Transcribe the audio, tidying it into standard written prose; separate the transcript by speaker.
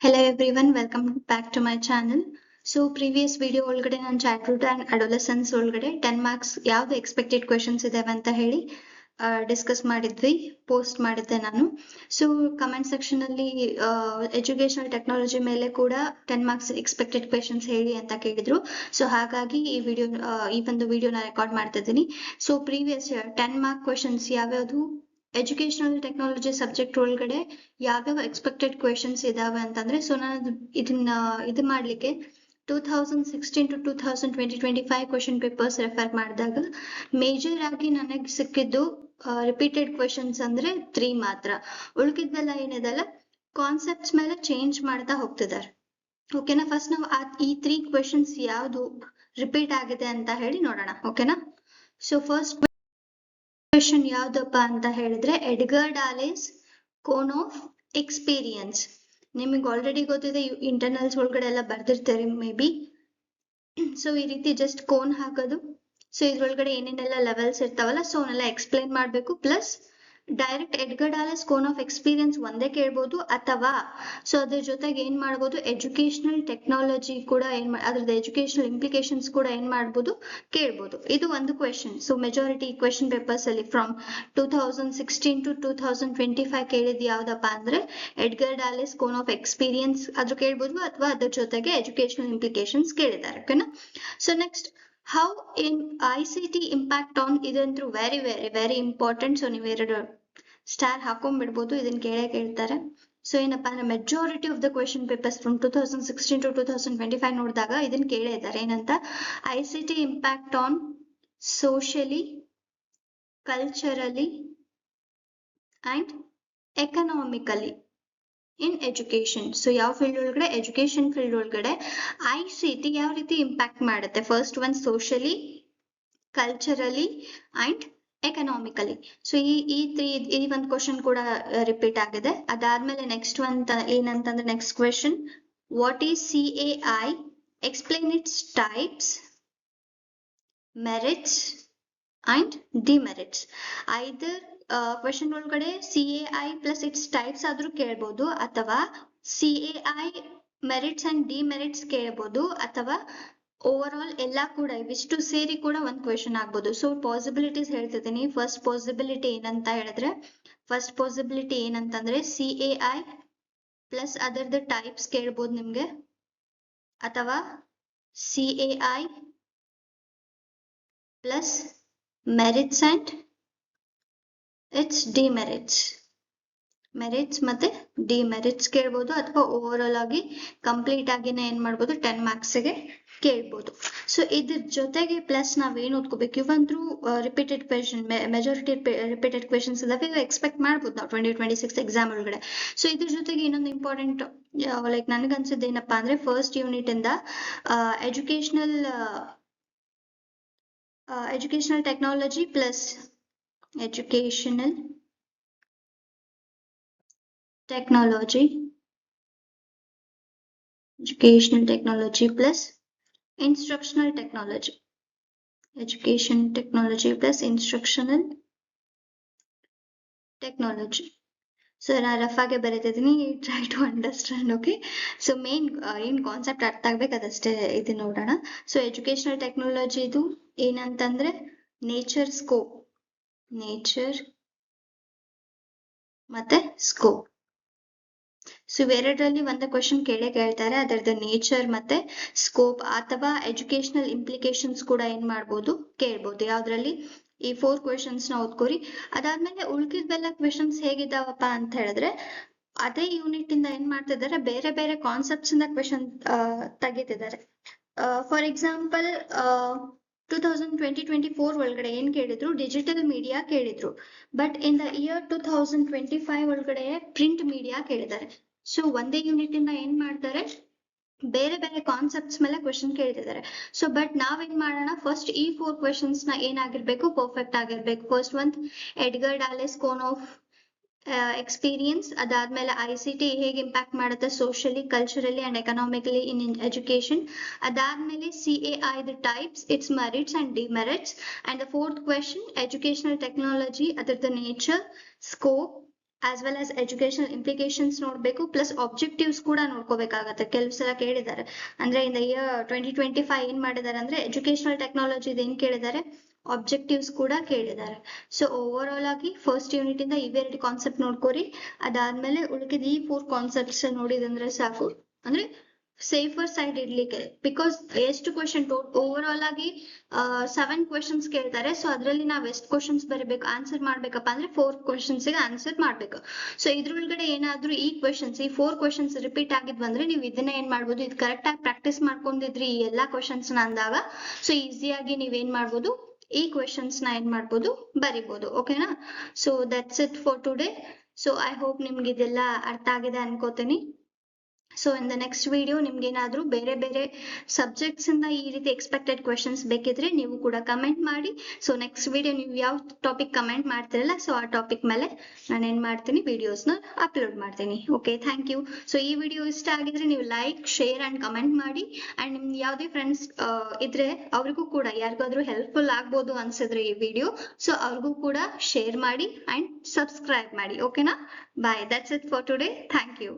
Speaker 1: Hello everyone, welcome back to my channel. So previous video ಒಳಗಡೆ ನಾನು childhood and adolescence ಒಳಗಡೆ 10 marks ಯಾವ್ದು expected questions ಇದಾವೆ ಅಂತ ಹೇಳಿ ಡಿಸ್ಕಸ್ ಮಾಡಿದ್ವಿ, ಪೋಸ್ಟ್ ಮಾಡಿದ್ದೆ ನಾನು. ಸೊ ಕಮೆಂಟ್ ಸೆಕ್ಷನ್ ಅಲ್ಲಿ ಎಜುಕೇಶನಲ್ ಟೆಕ್ನಾಲಜಿ ಮೇಲೆ ಕೂಡ 10 marks ಎಕ್ಸ್ಪೆಕ್ಟೆಡ್ ಕ್ವೆಶನ್ಸ್ ಹೇಳಿ ಅಂತ ಕೇಳಿದ್ರು. ಸೊ ಹಾಗಾಗಿ ಈ ಒಂದು ವಿಡಿಯೋನ ರೆಕಾರ್ಡ್ ಮಾಡ್ತಾ ಇದ್ದೀನಿ. ಸೊ ಪ್ರೀವಿಯಸ್ 10 mark questions ಯಾವ್ಯಾವುದು ಎಜುಕೇಶನಲ್ ಟೆಕ್ನಾಲಜಿ ಸಬ್ಜೆಕ್ಟ್ ಒಳಗಡೆ ಯಾವ್ಯಾವ ಎಕ್ಸ್ಪೆಕ್ಟೆಡ್ ಕ್ವೆಶನ್ಸ್ ಇದಾವೆ ಅಂತಂದ್ರೆ, ಸೊ ನಾನು ಇದು ಮಾಡ್ಲಿಕ್ಕೆ 2016 to 2020-25 ಕ್ವೆಶನ್ ಪೇಪರ್ಸ್ ರೆಫರ್ ಮಾಡಿದಾಗ ಮೇಜರ್ ಆಗಿ ನನಗೆ ಸಿಕ್ಕಿದ್ದು ರಿಪೀಟೆಡ್ ಕ್ವೆಶನ್ಸ್ ಅಂದ್ರೆ 3 ಮಾತ್ರ. ಉಳ್ಕಿದ್ದೆಲ್ಲ ಏನಿದೆಲ್ಲ ಕಾನ್ಸೆಪ್ಟ್ಸ್ ಮೇಲೆ ಚೇಂಜ್ ಮಾಡ್ತಾ ಹೋಗ್ತಿದ್ದಾರೆ. ಓಕೆನಾ, ಫಸ್ಟ್ ನಾವು ಈ 3 ಕ್ವೆಶನ್ಸ್ ಯಾವ್ದು ರಿಪೀಟ್ ಆಗಿದೆ ಅಂತ ಹೇಳಿ ನೋಡೋಣ. ಓಕೆನಾ, ಸೊ ಫಸ್ಟ್ ಕ್ವೆಶನ್ ಯಾವ್ದಪ್ಪ ಅಂತ ಹೇಳಿದ್ರೆ Edgar Dale's cone of experience. ನಿಮಗೆ ಆಲ್ರೆಡಿ ಗೊತ್ತಿದೆ, ಇಂಟರ್ನಲ್ಸ್ ಒಳಗಡೆ ಎಲ್ಲ ಬರ್ದಿರ್ತಾರೆ ಮೇ ಬಿ. ಸೊ ಈ ರೀತಿ ಜಸ್ಟ್ ಕೋನ್ ಹಾಕೋದು, ಸೊ ಇದ್ರೊಳಗಡೆ ಏನೇನೆಲ್ಲ ಲೆವೆಲ್ಸ್ ಇರ್ತಾವಲ್ಲ ಸೊ ಅವನ್ನೆಲ್ಲ ಎಕ್ಸ್ಪ್ಲೈನ್ ಮಾಡ್ಬೇಕು. Plus direct Edgar Dale's cone of experience ಒಂದೇ ಕೇಳ್ಬೋದು, ಅಥವಾ ಸೊ ಅದ್ರ ಜೊತೆಗೆ ಏನ್ ಮಾಡ್ಬೋದು, ಎಜುಕೇಶನಲ್ ಟೆಕ್ನಾಲಜಿ ಕೂಡ ಅದ್ರದ್ದು ಎಜುಕೇಶನಲ್ ಇಂಪ್ಲಿಕೇಶನ್ಸ್ ಕೂಡ ಏನ್ ಮಾಡ್ಬೋದು ಕೇಳ್ಬೋದು. ಇದು ಒಂದು question. So majority question papers ಅಲ್ಲಿ ಫ್ರಮ್ 2016 to 2025 ಕೇಳಿದ್ ಯಾವ್ದಪ್ಪ ಅಂದ್ರೆ Edgar Dale's cone of experience ಅದ್ರ ಕೇಳ್ಬೋದು, ಅಥವಾ ಅದ್ರ ಜೊತೆಗೆ ಎಜುಕೇಶನಲ್ ಇಂಪ್ಲಿಕೇಶನ್ಸ್ ಕೇಳಿದ್ದಾರೆ. ಓಕೆನಾ, so next how in ICT impact on, ಇದಂತೂ very very very important. So ನೀವೆರಡು ಸ್ಟಾರ್ ಹಾಕೊಂಡ್ಬಿಡ್ಬೋದು, ಇದನ್ನ ಕೇಳ್ತಾರೆ. ಸೊ ಏನಪ್ಪಾ ಅಂದ್ರೆ majority of the question papers from 2016 to 2025 ನೋಡಿದಾಗ ಇದನ್ನ ಕೇಳೇ ಇದ್ದಾರೆ. ಏನಂತ, ICT impact on socially, culturally and economically in education. So ಯಾವ ಫೀಲ್ಡ್ ಒಳಗಡೆ, ಎಜುಕೇಶನ್ ಫೀಲ್ಡ್ ಒಳಗಡೆ ICT ಯಾವ ರೀತಿ ಇಂಪ್ಯಾಕ್ಟ್ ಮಾಡುತ್ತೆ. First one socially, culturally and economically. So ಈ ಒಂದು ಕ್ವಶನ್ ಕೂಡ ರಿಪೀಟ್ ಆಗಿದೆ. ಅದಾದ್ಮೇಲೆ ನೆಕ್ಸ್ಟ್ ಒಂದು ಏನಂತಂದ್ರೆ next question, what is CAI, explain its types, merits and demerits. Either question ಒಳಗಡೆ CAI ಪ್ಲಸ್ ಇಟ್ಸ್ ಟೈಪ್ಸ್ ಆದ್ರೂ ಕೇಳ್ಬೋದು, ಅಥವಾ CAI ಮೆರಿಟ್ಸ್ ಅಂಡ್ ಡಿಮೆರಿಟ್ಸ್ ಕೇಳ್ಬೋದು, ಅಥವಾ ಓವರ್ ಆಲ್ ಎಲ್ಲಾ ಕೂಡ ಇವಿಷ್ಟು ಸೇರಿ ಕೂಡ ಒಂದ್ ಕ್ವೆಶನ್ ಆಗ್ಬೋದು. ಸೊ ಪಾಸಿಬಿಲಿಟೀಸ್ ಹೇಳ್ತಿದ್ದೀನಿ. ಫಸ್ಟ್ ಪಾಸಿಬಿಲಿಟಿ ಏನಂತಂದ್ರೆ CAI ಪ್ಲಸ್ ಅದರ್ದು ಟೈಪ್ಸ್ ಕೇಳ್ಬೋದು ನಿಮ್ಗೆ, ಅಥವಾ CAI plus merits and it's demerits. Merits ಮತ್ತೆ ಡಿಮೆರಿಟ್ಸ್ ಕೇಳ್ಬೋದು, ಅಥವಾ ಓವರ್ ಆಲ್ ಆಗಿ ಕಂಪ್ಲೀಟ್ ಆಗಿನೇ ಏನ್ ಮಾಡ್ಬೋದು 10 marks ಗೆ ಕೇಳ್ಬೋದು. ಸೊ ಇದ್ರ ಜೊತೆಗೆ ಪ್ಲಸ್ ನಾವೇನ್ ಓದ್ಕೋಬೇಕು, ಇವಂತ್ರು repeated question, majority repeated questions ಇದಾವೆ, ಎಕ್ಸ್ಪೆಕ್ಟ್ ಮಾಡ್ಬೋದು ನಾವು 2026 ಎಕ್ಸಾಮ್ ಒಳಗಡೆ. ಸೊ ಇದ್ರ ಜೊತೆಗೆ ಇನ್ನೊಂದು ಇಂಪಾರ್ಟೆಂಟ್ ಲೈಕ್ ನನಗನ್ಸಿದ್ದು ಏನಪ್ಪಾ ಅಂದ್ರೆ ಫಸ್ಟ್ ಯೂನಿಟ್ ಇಂದ educational technology plus educational technology plus instructional technology, education technology plus instructional technology. So ನಾನು ರಫ್ ಆಗಿ ಬರೀತಿದ್ದೀನಿ, try to understand. Okay, so main ಏನ್ ಕಾನ್ಸೆಪ್ಟ್ ಅರ್ಥ ಆಗ್ಬೇಕು ಅದಷ್ಟೇ ಇದು ನೋಡೋಣ. ಸೊ ಎಜುಕೇಶನಲ್ ಟೆಕ್ನಾಲಜಿ ಇದು ಏನಂತಂದ್ರೆ ನೇಚರ್ ಮತ್ತೆ ಸ್ಕೋಪ್. ಸೊ ಇವೆರಡರಲ್ಲಿ ಒಂದು ಕ್ವೆಶನ್ ಕೇಳ್ತಾರೆ, ಅದರದ್ದು ನೇಚರ್ ಮತ್ತೆ ಸ್ಕೋಪ್ ಅಥವಾ ಎಜುಕೇಶನಲ್ ಇಂಪ್ಲಿಕೇಶನ್ಸ್ ಕೂಡ ಏನ್ ಮಾಡ್ಬೋದು ಕೇಳ್ಬೋದು. ಯಾವ್ದ್ರಲ್ಲಿ ಈ 4 ಕ್ವೆಶನ್ಸ್ ನ ಓದ್ಕೋರಿ. ಅದಾದ್ಮೇಲೆ ಉಳ್ಕಿದ್ವೆಲ್ಲ ಕ್ವೆಶನ್ಸ್ ಹೇಗಿದಾವಪ್ಪ ಅಂತ ಹೇಳಿದ್ರೆ, ಅದೇ ಯೂನಿಟ್ ಇಂದ ಏನ್ ಮಾಡ್ತಿದ್ದಾರೆ, ಬೇರೆ ಬೇರೆ ಕಾನ್ಸೆಪ್ಟ್ಸ್ ಇಂದ ಕ್ವೆಶನ್ ತೆಗಿತಿದ್ದಾರೆ. ಫಾರ್ ಎಕ್ಸಾಂಪಲ್ 2020-24 ಒಳಗಡೆ ಏನ್ ಕೇಳಿದ್ರು, ಡಿಜಿಟಲ್ ಮೀಡಿಯಾ ಕೇಳಿದ್ರು. ಬಟ್ ಇನ್ ದ ಇಯರ್ 2025 ಒಳಗಡೆ ಪ್ರಿಂಟ್ ಮೀಡಿಯಾ ಕೇಳಿದ್ದಾರೆ. ಸೊ ಒಂದೇ ಯೂನಿಟ್ ಇಂದ ಏನ್ ಮಾಡ್ತಾರೆ, ಬೇರೆ ಬೇರೆ ಕಾನ್ಸೆಪ್ಟ್ಸ್ ಮೇಲೆ ಕ್ವೆಶನ್ ಕೇಳ್ತಿದ್ದಾರೆ. ಸೊ ಬಟ್ ನಾವೇನ್ ಮಾಡೋಣ, ಫಸ್ಟ್ ಈ 4 ಕ್ವೆಶನ್ಸ್ ನ ಏನಾಗಿರ್ಬೇಕು, ಪರ್ಫೆಕ್ಟ್ ಆಗಿರ್ಬೇಕು. ಫಸ್ಟ್ ಒಂದು Edgar Dale's cone of experience, ಅದಾದ್ಮೇಲೆ ICT ಹೇಗೆ ಇಂಪ್ಯಾಕ್ಟ್ ಮಾಡುತ್ತೆ socially, culturally and economically in education. ಅದಾದ್ಮೇಲೆ CAI the types, its merits and demerits. And the 4th question educational technology, ಅದರದ್ದು nature, scope as well as educational implications ನೋಡ್ಬೇಕು, plus objectives ಕೂಡ ನೋಡ್ಕೋಬೇಕಾಗತ್ತೆ. ಕೆಲವು ಸಲ ಕೇಳಿದ್ದಾರೆ ಅಂದ್ರೆ ಇನ್ ದ ಇಯರ್ 2025 ಏನ್ ಮಾಡಿದ್ದಾರೆ ಅಂದ್ರೆ ಎಜುಕೇಶನಲ್ ಟೆಕ್ನಾಲಜಿ ಏನ್ ಕೇಳಿದ್ದಾರೆ, ಆಬ್ಜೆಕ್ಟಿವ್ಸ್ ಕೂಡ ಕೇಳಿದ್ದಾರೆ. ಸೊ ಓವರ್ ಆಲ್ ಆಗಿ ಫಸ್ಟ್ ಯೂನಿಟ್ ಇಂದ ಇವೆರಡು ಕಾನ್ಸೆಪ್ಟ್ ನೋಡ್ಕೋರಿ. ಅದಾದ್ಮೇಲೆ ಉಳಿದ ಈ 4 ಕಾನ್ಸೆಪ್ಟ್ಸ್ ನೋಡಿದಂದ್ರೆ ಸಾಕು, ಅಂದ್ರೆ ಸೇಫರ್ ಸೈಡ್ ಇಡ್ಲಿಕ್ಕೆ. ಬಿಕಾಸ್ ಎಷ್ಟು ಕ್ವಶನ್ ಓವರ್ ಆಲ್ ಆಗಿ 7 ಕ್ವಶನ್ಸ್ ಕೇಳ್ತಾರೆ. ಸೊ ಅದ್ರಲ್ಲಿ ನಾವ್ ಎಷ್ಟು ಕ್ವಶನ್ಸ್ ಬರೀಬೇಕು, ಆನ್ಸರ್ ಮಾಡ್ಬೇಕಪ್ಪ ಅಂದ್ರೆ 4 ಕ್ವಶನ್ಸ್ ಗೆ ಆನ್ಸರ್ ಮಾಡ್ಬೇಕು. ಸೊ ಇದ್ರೊಳಗಡೆ ಏನಾದ್ರೂ ಈ 4 ಕ್ವಶನ್ಸ್ ರಿಪೀಟ್ ಆಗಿದ್ವಂದ್ರೆ ನೀವು ಇದನ್ನ ಏನ್ ಮಾಡ್ಬೋದು, ಇದು ಕರೆಕ್ಟ್ ಆಗಿ ಪ್ರಾಕ್ಟೀಸ್ ಮಾಡ್ಕೊಂಡಿದ್ರಿ ಈ ಎಲ್ಲಾ ಕ್ವಶನ್ಸ್ ನ ಅಂದಾಗ, ಸೊ ಈಸಿಯಾಗಿ ನೀವೇನ್ ಮಾಡ್ಬೋದು, ಈ ಕ್ವೆಶನ್ಸ್ ನ ಏನ್ ಮಾಡ್ಬೋದು, ಬರಿಬೋದು. ಓಕೆನಾ? So that's it for today. So I hope ನಿಮ್ಗೆ ಇದೆಲ್ಲ ಅರ್ಥ ಆಗಿದೆ ಅನ್ಕೋತೀನಿ. So in the next video ನಿಮ್ಗೆ ಏನಾದ್ರೂ ಬೇರೆ ಬೇರೆ ಸಬ್ಜೆಕ್ಟ್ಸ್ ಇಂದ ಈ ರೀತಿ ಎಕ್ಸ್ಪೆಕ್ಟೆಡ್ ಕ್ವೆಶನ್ಸ್ ಬೇಕಿದ್ರೆ ನೀವು ಕೂಡ ಕಮೆಂಟ್ ಮಾಡಿ. ಸೊ ನೆಕ್ಸ್ಟ್ ವಿಡಿಯೋ ನೀವು ಯಾವ ಟಾಪಿಕ್ ಕಮೆಂಟ್ ಮಾಡ್ತಿರಲ್ಲ, ಸೊ ಆ ಟಾಪಿಕ್ ಮೇಲೆ ನಾನು ಏನ್ ಮಾಡ್ತೀನಿ, ವಿಡಿಯೋಸ್ನ ಅಪ್ಲೋಡ್ ಮಾಡ್ತೀನಿ. Okay, thank you. ಸೊ ಈ ವಿಡಿಯೋ ಇಷ್ಟ ಆಗಿದ್ರೆ ನೀವು ಲೈಕ್, ಶೇರ್ ಅಂಡ್ ಕಮೆಂಟ್ ಮಾಡಿ. ಅಂಡ್ ನಿಮ್ಗೆ ಯಾವುದೇ ಫ್ರೆಂಡ್ಸ್ ಇದ್ರೆ ಅವ್ರಿಗೂ ಕೂಡ ಯಾರಿಗಾದ್ರೂ ಹೆಲ್ಪ್ಫುಲ್ ಆಗ್ಬೋದು ಅನ್ಸಿದ್ರೆ ಈ ವಿಡಿಯೋ, ಸೊ ಅವ್ರಿಗೂ ಕೂಡ ಶೇರ್ ಮಾಡಿ ಅಂಡ್ ಸಬ್ಸ್ಕ್ರೈಬ್ ಮಾಡಿ. ಓಕೆನಾ? Bye. That's it for today. Thank you.